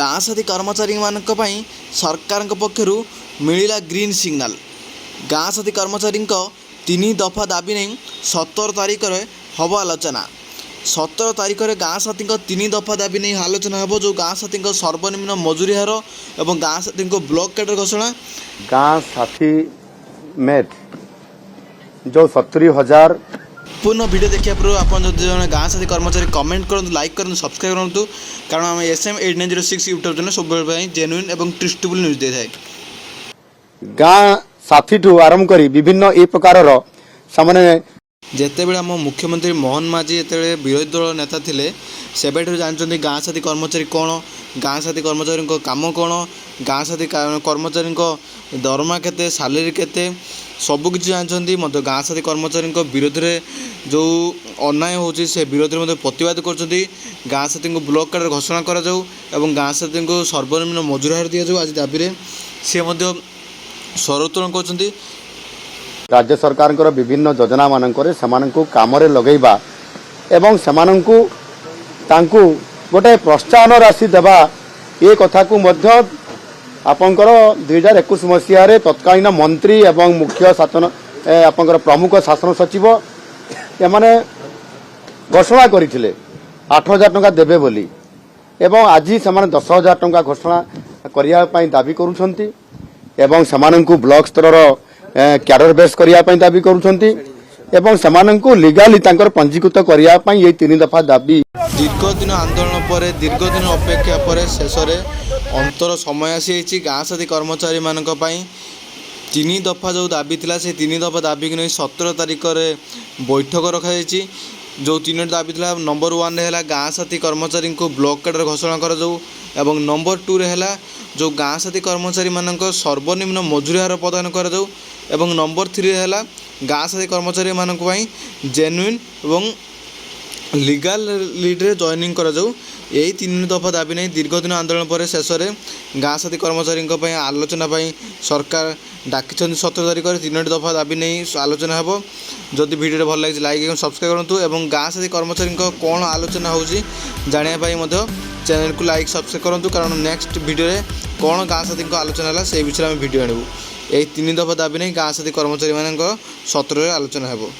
गाँ साथी कर्मचारी मानक पई सरकार पक्षरु मिलिला ग्रीन सिग्नल। गाँ साथी कर्मचारी तीन दफा दाबी नहीं 17 तारिख में हम आलोचना। 17 तारिख में गाँ साथी तीन दफा दाबी नहीं आलोचना हम जो गाँ साथी सर्वनिम्न मजूरी हार और गाँ साथी ब्लॉक कैडर घोषणा। गाँ साथी में जो 70,000 पूर्ण वीडियो देखिए पूर्व आप जो गाँ साथी कर्मचारी कमेंट करूँ, लाइक करूँ, सब्सक्राइब करूँ कारण आम SM 8906 यूट्यूब चैनल सब जेन्युइन और ट्रस्टेबल न्यूज दे थाए। गाँ साथी ठू आरंभ करी विभिन्न ए प्रकार सामने जितेबाला आम मुख्यमंत्री मोहन माझी जिते विरोधी दल नेता थे से जानते गाँ साथी कर्मचारी कौन, गाँ साथी कर्मचारी काम कौन, गाँ साथी कर्मचारी दरमा केते, सालेरी केते सबकि जानते। मत गाँ साथी कर्मचारी विरोध में जो अन्याय होची से विरोध में प्रतिवाद कर गाँ साथी ब्लॉक कार्ड घोषणा करा जाऊ एवं गाँ साथी सर्वनिम्न मजूरी हार दि जाऊ। आज दाबी सी स्वर उत्तोलन कर राज्य सरकार विभिन्न योजना मानक काम लगेबा एवं सेमानंकु तांकु गोटे प्रोत्साहन राशि देवा ये कथा को मध्य आपंकर 2021 मसीह तत्कालीन मंत्री एवं मुख्य शासन आपंकर प्रमुख शासन सचिव एमाने घोषणा करथिले 8,000 टंका देबे बोली एवं आज से 10,000 टंका घोषणा करिया पई दाबी करूछंती एवं सेमानंकु ब्लॉक स्तर क्याडर बेस करिया पई दाबी करूछंती एवं सेमानंकु लीगाली तांकर पंजीकृत करिया पई ये 3 दफा दाबी। दीर्घ दिन आंदोलन पर दीर्घ दिन अपेक्षा पर शेष अंतर समय आसी गाँ साथी कर्मचारी मानक पई 3 दफा जो दाबी थिला से 3 दफा दाबी कि नहीं 17 तारिख में बैठक रखा जो 3 दाबी थिला नंबर 1 है गाँ साथी कर्मचारी को ब्लॉक कार्ड घोषणा कर जाऊ एवं नंबर 2 है जो गाँ साथी कर्मचारी मानक सर्वनिम्न मजूरी हार प्रदान कर जाऊ एवं नंबर 3 है गाँ साथी कर्मचारी मानक पई जेन्युइन एवं लीगल लीड्रे जॉइनिंग कर जाऊ। यही 3 दफा दाबी नहीं दीर्घ दिन आंदोलन पर शेष गाँ साथी कर्मचारी आलोचना सरकार डाक 17 तारिख में 3 दफा दाबी नहीं आलोचना हम। जदि वीडियो भल लगे लाइक और सब्सक्राइब करूँ एवं गाँ साथी कर्मचारी कौन आलोचना होगी जानापी चैनल को लाइक सब्सक्राइब करूँ कारण नेक्स्ट वीडियो कौन गाँ साथी आलोचना है से विषय में वीडियो आणबू। यही 3 दफा दाबी नहीं गाँ साथी कर्मचारी मान 17 आलोचना हो।